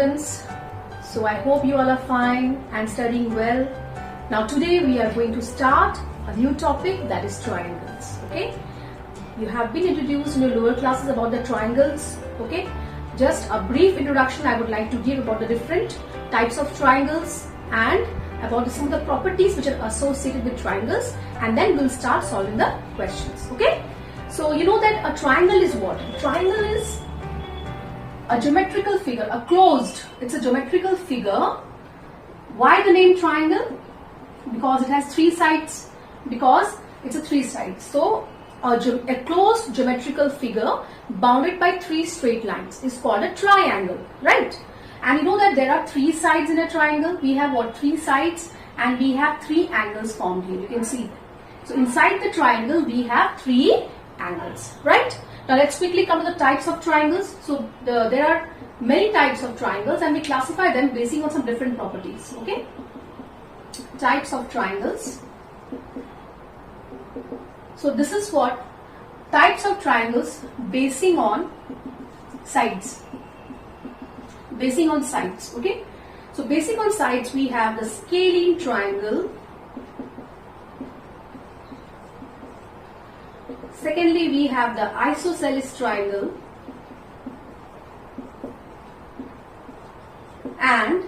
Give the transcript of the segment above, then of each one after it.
students. So I hope you all are fine and studying well. Now today we are going to start a new topic, that is triangles. Okay, you have been introduced in your lower classes about the triangles. Okay, just a brief introduction I would like to give about the different types of triangles and about some of the properties which are associated with triangles, and then we'll start solving the questions. Okay, so you know that a triangle is what? A triangle is a geometrical figure, it's a geometrical figure. Why the name triangle? Because it has three sides, because it's a three sides. So a closed geometrical figure bounded by three straight lines is called a triangle, right? And you know that there are three sides in a triangle. We have what? Three sides, and we have three angles formed here. You can see. So inside the triangle we have three angles, right? Now let's quickly come to the types of triangles. So there are many types of triangles, and we classify them based on some different properties. Okay? Types of triangles. So this is what types of triangles basing on sides. Basing on sides. Okay? So basing on sides we have the scalene triangle. Secondly, we have the isosceles triangle, and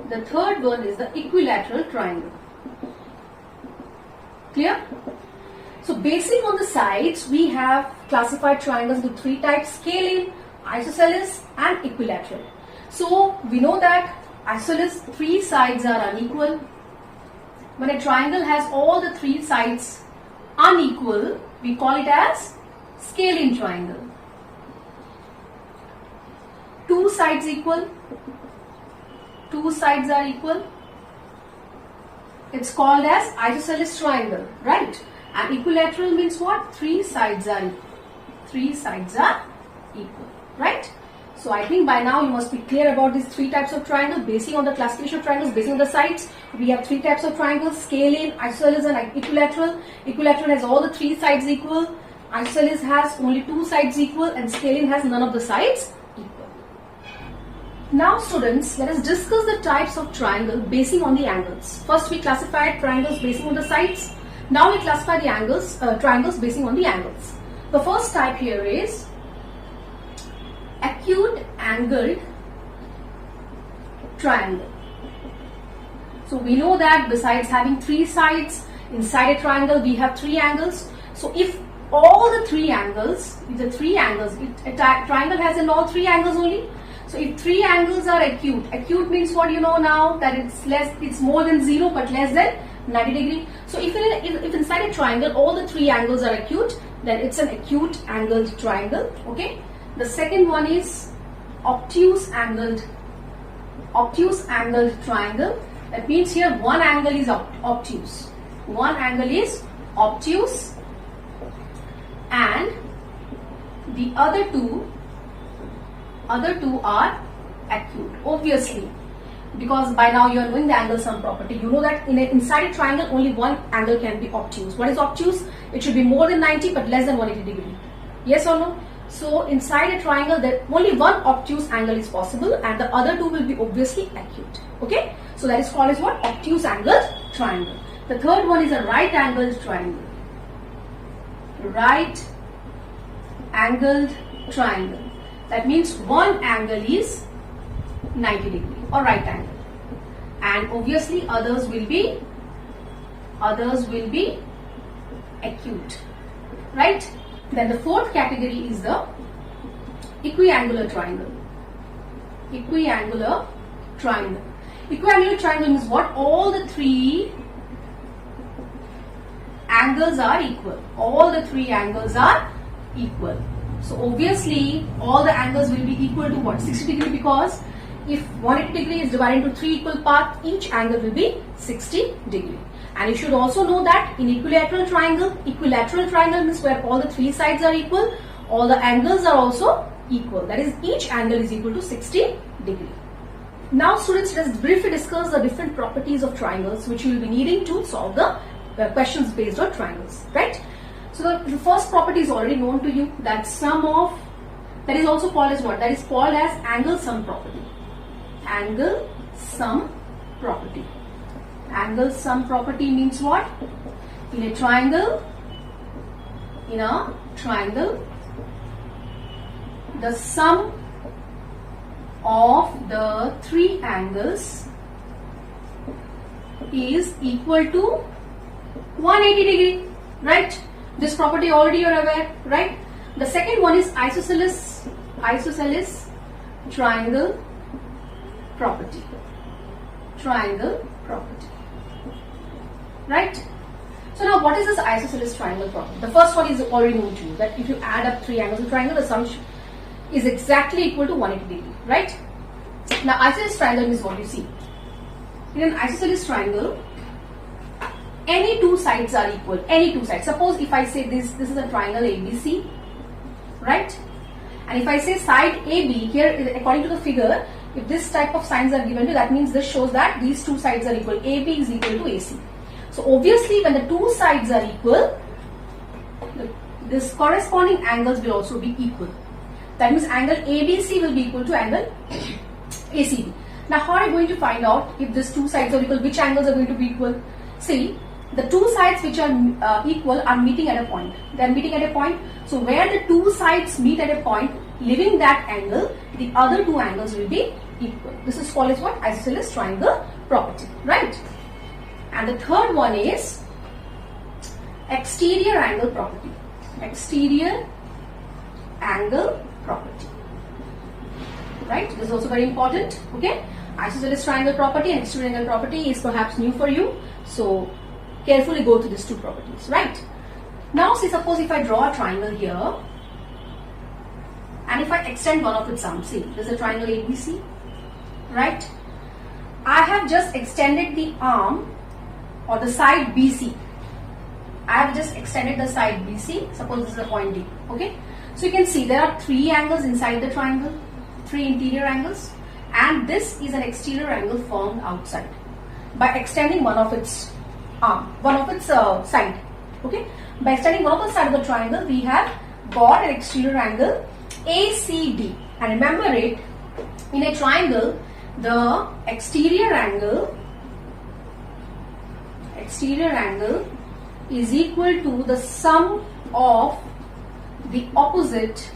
the third one is the equilateral triangle. Clear? So basing on the sides, we have classified triangles into three types: scalene, isosceles and equilateral. So we know that isosceles, three sides are unequal. When a triangle has all the three sides unequal, we call it as scalene triangle. Two sides equal, two sides are equal, it's called as isosceles triangle, right? And equilateral means what? Three sides are equal. Three sides are equal, right? So I think by now you must be clear about these three types of triangle. Basing on the classification of triangles, basing on the sides, we have three types of triangles: scalene, isosceles and equilateral. Equilateral has all the three sides equal. Isosceles has only two sides equal, and scalene has none of the sides equal. Now students, let us discuss the types of triangle basing on the angles. First we classified triangles basing on the sides. Now we classify the angles, triangles basing on the angles. The first type here is acute angled triangle. So we know that besides having three sides, inside a triangle we have three angles. So if all the three angles, a triangle has in all three angles only. So if three angles are acute means what? You know now that it's more than 0 but less than 90 degree. So if inside a triangle all the three angles are acute, then it's an acute angled triangle. Okay. The second one is obtuse angled triangle. That means here one angle is obtuse. One angle is obtuse, and the other two are acute. Obviously, because by now you are knowing the angle sum property. You know that inside a triangle only one angle can be obtuse. What is obtuse? It should be more than 90 but less than 180 degree. Yes or no? So inside a triangle there only one obtuse angle is possible, and the other two will be obviously acute. Okay, so that is called as what? Obtuse angled triangle. The third one is a right angled triangle. Right angled triangle. That means one angle is 90 degree or right angle, and obviously others will be acute, right? Then the fourth category is the equiangular triangle. Equiangular triangle. Equiangular triangle means what? All the three angles are equal. All the three angles are equal. So obviously all the angles will be equal to what? 60 degree, because if 180 degree is divided into three equal parts, each angle will be 60 degree. And you should also know that in equilateral triangle means where all the three sides are equal, all the angles are also equal. That is, each angle is equal to 60 degree. Now students, let's briefly discuss the different properties of triangles which you will be needing to solve the questions based on triangles, right? So the first property is already known to you, that sum of, that is also called as what? That is called as angle sum property. angle sum property. Angle sum property means what? In a triangle, the sum of the three angles is equal to 180 degree, right? This property already you are aware, right? The second one is isosceles triangle property. Right? So now what is this isosceles triangle property? The first one is already known to you, that if you add up three angles of triangle, the sum is exactly equal to 180 degree, right? Now isosceles triangle is what you see. In an isosceles triangle, any two sides are equal. Any two sides. Suppose if I say this is a triangle ABC, right? And if I say side AB, here according to the figure, if this type of signs are given to, that means this shows that these two sides are equal. AB is equal to AC. So obviously when the two sides are equal, this corresponding angles will also be equal. That means angle ABC will be equal to angle ACB. Now how are you going to find out if these two sides are equal, which angles are going to be equal? See, the two sides which are equal are meeting at a point. They are meeting at a point. So where the two sides meet at a point, leaving that angle, the other two angles will be equal. This is called as what? Isosceles triangle property, right? And the third one is exterior angle property. Exterior angle property, right? This is also very important. Okay, isosceles triangle property and exterior angle property is perhaps new for you, so carefully go through these two properties, right? Now see, suppose if I draw a triangle here and if I extend one of its arms, see, this is a triangle ABC, right? I have just extended the arm or the side BC. I have just extended the side BC. Suppose this is a point D. Okay, so you can see there are three angles inside the triangle, three interior angles, and this is an exterior angle formed outside by extending one of its arm, one of its side. Okay, by extending one of the side of the triangle, we have got an exterior angle ACD. And remember it, in a triangle, the exterior angle is equal to the sum of the opposite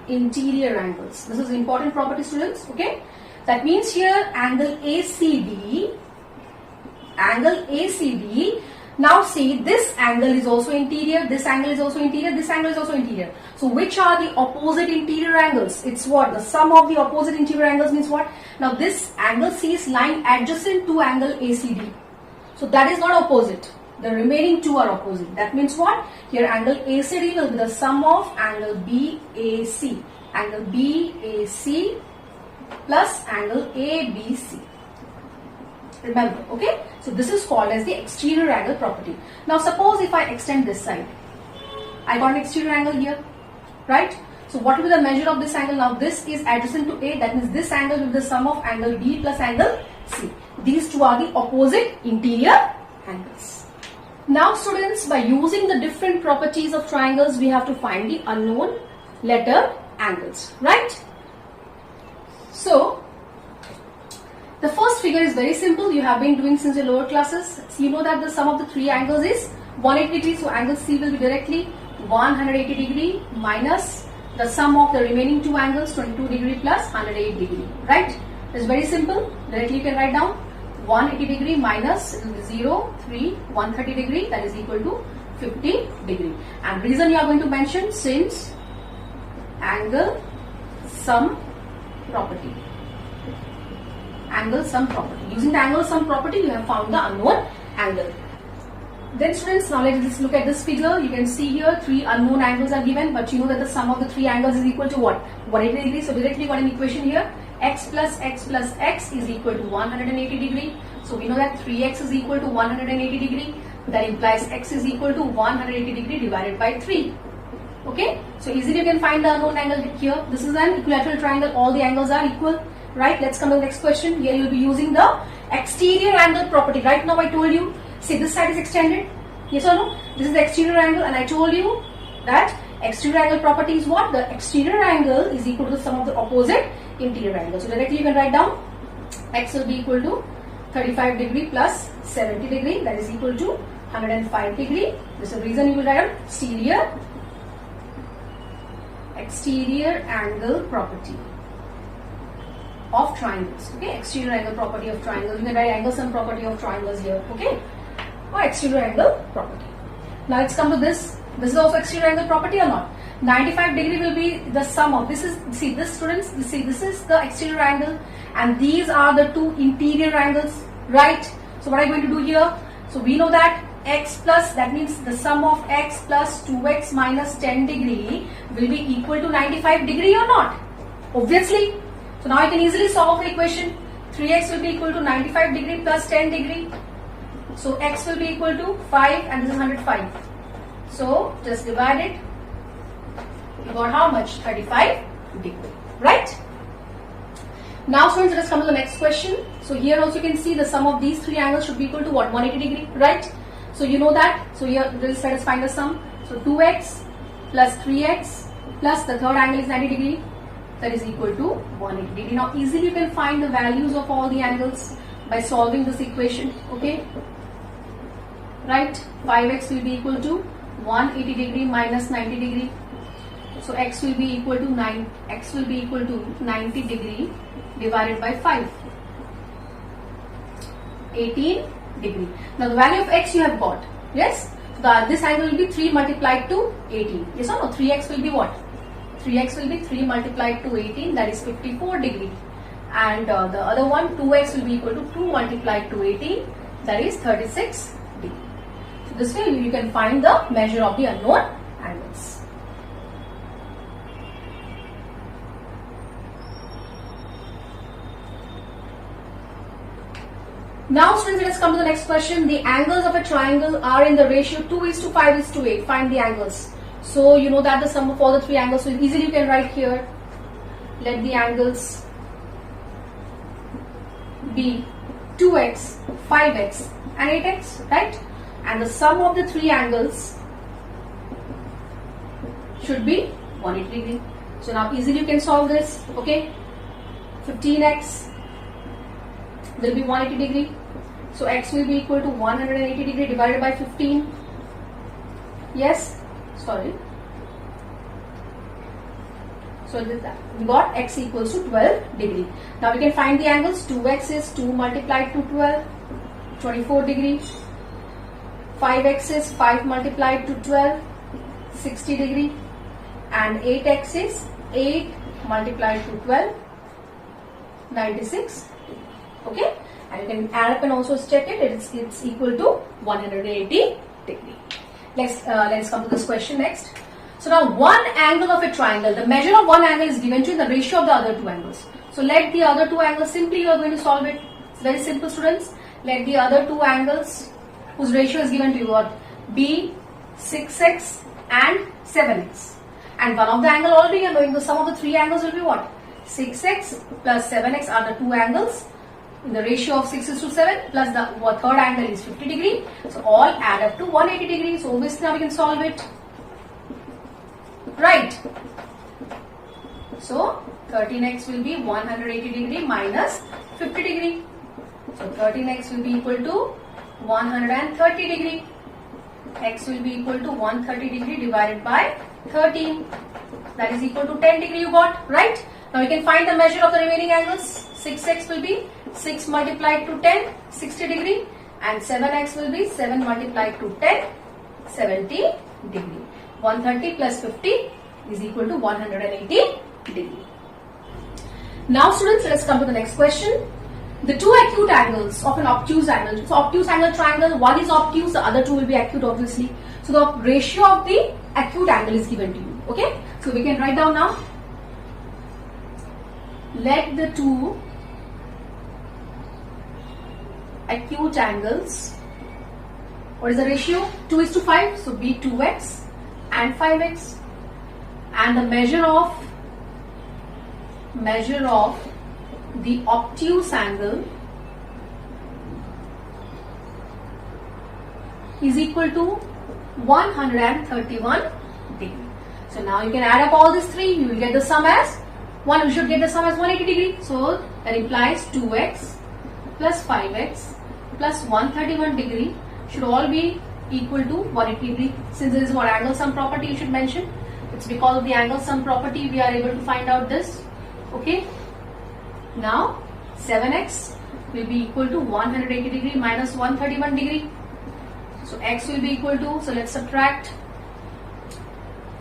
interior angles. This is important property, students. Okay, that means here angle ACD. Now see, this angle is also interior, this angle is also interior, this angle is also interior. So which are the opposite interior angles? It's what? The sum of the opposite interior angles means what? Now this angle C is lying adjacent to angle ACD. So that is not opposite. The remaining two are opposite. That means what? Here angle ACD will be the sum of angle BAC. Angle BAC plus angle ABC. Remember, okay? So this is called as the exterior angle property. Now suppose if I extend this side, I got an exterior angle here, right? So what will be the measure of this angle? Now this is adjacent to A, that means this angle will be the sum of angle B plus angle C. These two are the opposite interior angles. Now students, by using the different properties of triangles, we have to find the unknown letter angles, right? So the first figure is very simple. You have been doing since your lower classes. So you know that the sum of the three angles is 180 degrees. So angle C will be directly 180 degree minus the sum of the remaining two angles, 22 degree plus 108 degree. Right? It's very simple. Directly you can write down 180 degree minus 0, 3, 130 degree, that is equal to 50 degree. And reason you are going to mention, since angle sum property. Angle sum property. Using the angle sum property, you have found the unknown angle. Then students, now let's look at this figure. You can see here three unknown angles are given, but you know that the sum of the three angles is equal to what? 180 degrees. So directly got an equation here. X plus x plus x is equal to 180 degree. So we know that 3x is equal to 180 degree. That implies x is equal to 180 degree divided by 3. Okay? So easily you can find the unknown angle here. This is an equilateral triangle. All the angles are equal. Right? Let's come to the next question. Here you will be using the exterior angle property. Right now I told you, see this side is extended. Yes or no? This is the exterior angle, and I told you that Exterior angle property is what? The exterior angle is equal to the sum of the opposite interior angle. So directly you can write down x will be equal to 35 degree plus 70 degree, that is equal to 105 degree. This is the reason you will write down exterior angle property of triangles. Okay, exterior angle property of triangles. You can write angle sum property of triangles here. Okay, or exterior angle property. Now let's come to this. This is also exterior angle property or not? 95 degree will be the sum of this is, see this students, see this is the exterior angle and these are the two interior angles, right? So what are you going to do here? So we know that x plus, that means the sum of x plus 2x minus 10 degree will be equal to 95 degree or not? Obviously. So now you can easily solve the equation. 3x will be equal to 95 degree plus 10 degree. So x will be equal to 5 and this is 105. So just divide it. You got how much? 35 degree, right? Now students, let us come to the next question. So here also you can see the sum of these three angles should be equal to what? 180 degree, right? So you know that. So here let us find the sum. So 2x plus 3x plus the third angle is 90 degree, that is equal to 180 degree. Now easily you can find the values of all the angles by solving this equation. Okay, right? 5x will be equal to 180 degree minus 90 degree. So x will be equal to 90 degree divided by 5. 18 degree. Now the value of x you have got. Yes? So this angle will be 3 multiplied to 18. Yes or no? 3x will be what? 3x will be 3 multiplied to 18, that is 54 degree. And the other one, 2x will be equal to 2 multiplied to 18, that is 36 degree. So this way you can find the measure of the unknown angles. Now students, let us come to the next question. The angles of a triangle are in the ratio 2:5:8. Find the angles. So you know that the sum of all the three angles, so easily you can write here, let the angles be 2x, 5x and 8x, right? And the sum of the three angles should be 180 degree. So now easily you can solve this, okay? 15x will be 180 degree. So x will be equal to 180 degree divided by 15. Yes? Sorry. So we got x equals to 12 degree. Now we can find the angles. 2x is 2 multiplied to 12, 24 degree. 5x is 5 multiplied to 12, 60 degree. And 8x is 8 multiplied to 12, 96 degree. Okay? And you can add up and also check it. It's equal to 180 degree. Let's come to this question next. So now one angle of a triangle, the measure of one angle is given to you in the ratio of the other two angles. So let the other two angles, simply you are going to solve it. It's very simple students. Let the other two angles whose ratio is given to you are be 6x and 7x. And one of the angle already you are knowing, the sum of the three angles will be what? 6x plus 7x are the two angles in the ratio of 6:7 plus the third angle is 50 degree. So all add up to 180 degree. So obviously now we can solve it. Right. So 13x will be 180 degree minus 50 degree. So 13x will be equal to 130 degree. X will be equal to 130 degree divided by 13. That is equal to 10 degree you got, right? Now you can find the measure of the remaining angles. 6x will be 6 multiplied to 10, 60 degree. And 7x will be 7 multiplied to 10, 70 degree. 130 plus 50 is equal to 180 degree. Now students, let us come to the next question. The two acute angles of an obtuse angle. So obtuse angle triangle, one is obtuse, the other two will be acute obviously. So the ratio of the acute angle is given to you. Okay. So we can write down now. Let the two acute angles, what is the ratio? 2:5, so be 2x and 5x, and the measure of the obtuse angle is equal to 131 degree. So now you can add up all these three. You will get the sum as one. We should get the sum as 180 degree. So that implies 2x plus 5x plus 131 degree should all be equal to 180 degree. Since this is what angle sum property you should mention. It's because of the angle sum property we are able to find out this. Okay. Now 7x will be equal to 180 degree minus 131 degree. So x will be equal to, so let's subtract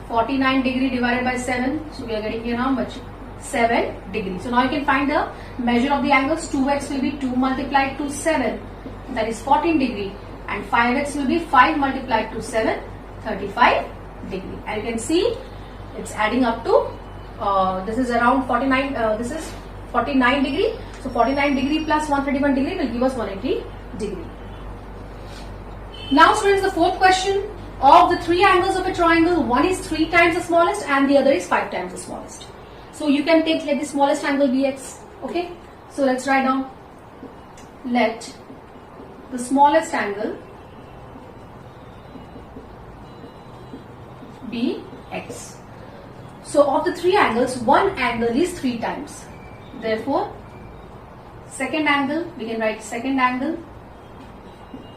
49 degree divided by 7. So we are getting here how much? 7 degree. So now you can find the measure of the angles. 2x will be 2 multiplied to 7, that is 14 degree, and 5x will be 5 multiplied to 7, 35 degree. And you can see it's adding up to this is around 49, this is 49 degree. So 49 degree plus 131 degree will give us 180 degree. Now students, the fourth question, of the three angles of a triangle, one is 3 times the smallest and the other is 5 times the smallest. So you can take, let the smallest angle be x. Okay, so let's write down, let the smallest angle be x. So of the three angles, one angle is 3 times. Therefore, second angle, we can write second angle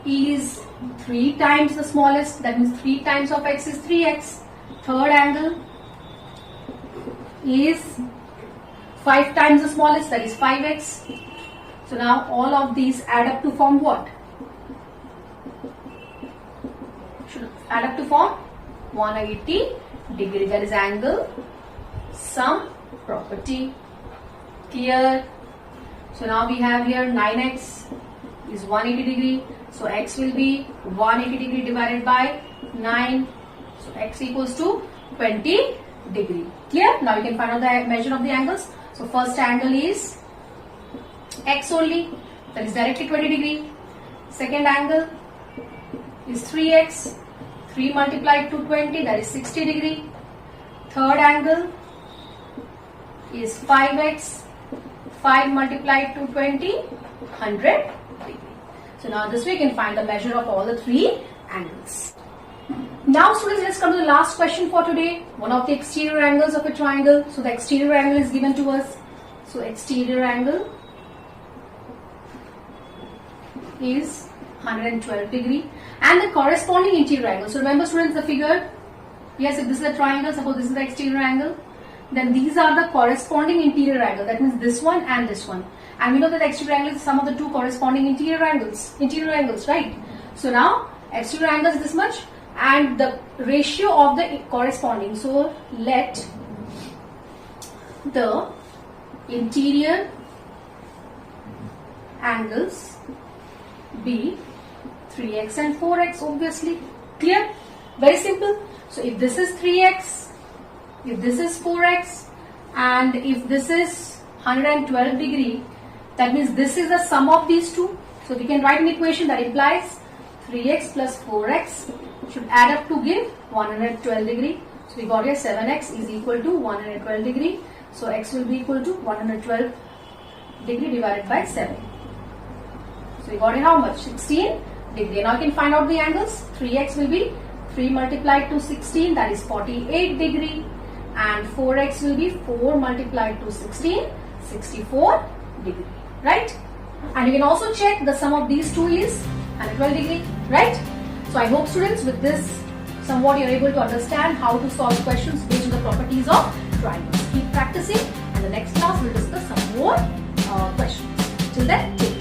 is 3 times the smallest, that means 3 times of x is 3x. Third angle is 5 times the smallest, that is 5x. So now all of these add up to form what? Should add up to form 180 degree, that is angle sum property. Clear? So now we have here 9x is 180 degree. So x will be 180 degree divided by 9. So x equals to 20 degree. Clear? Now you can find out the measure of the angles. So first angle is x only, that is directly 20 degree. Second angle is 3x, 3 multiplied to 20, that is 60 degree. Third angle is 5x, 5 multiplied to 20, 100 degree. So now this way you can find the measure of all the three angles. Now students, let's come to the last question for today. One of the exterior angles of a triangle. So the exterior angle is given to us. So exterior angle is 112 degree and the corresponding interior angle. So remember students the figure. Yes, if this is a triangle, suppose this is the exterior angle, then these are the corresponding interior angle. That means this one and this one. And we know that the exterior angle is the sum of the two corresponding interior angles, right? So now exterior angle is this much and the ratio of the corresponding. So let the interior angles be 3x and 4x, obviously. Clear? Very simple. So if this is 3x, if this is 4x, and if this is 112 degree, that means this is the sum of these two. So we can write an equation that implies 3x plus 4x should add up to give 112 degree. So we got here 7x is equal to 112 degree. So x will be equal to 112 degree divided by 7. So we got here how much? 16 degree. Now you can find out the angles. 3x will be 3 multiplied to 16, that is 48 degree. And 4x will be 4 multiplied to 16, 64 degree. Right? And you can also check the sum of these two is 112 degree. Right? So I hope students with this somewhat you are able to understand how to solve questions based on the properties of triangles. Keep practicing and the next class we will discuss some more questions. Till then, take care.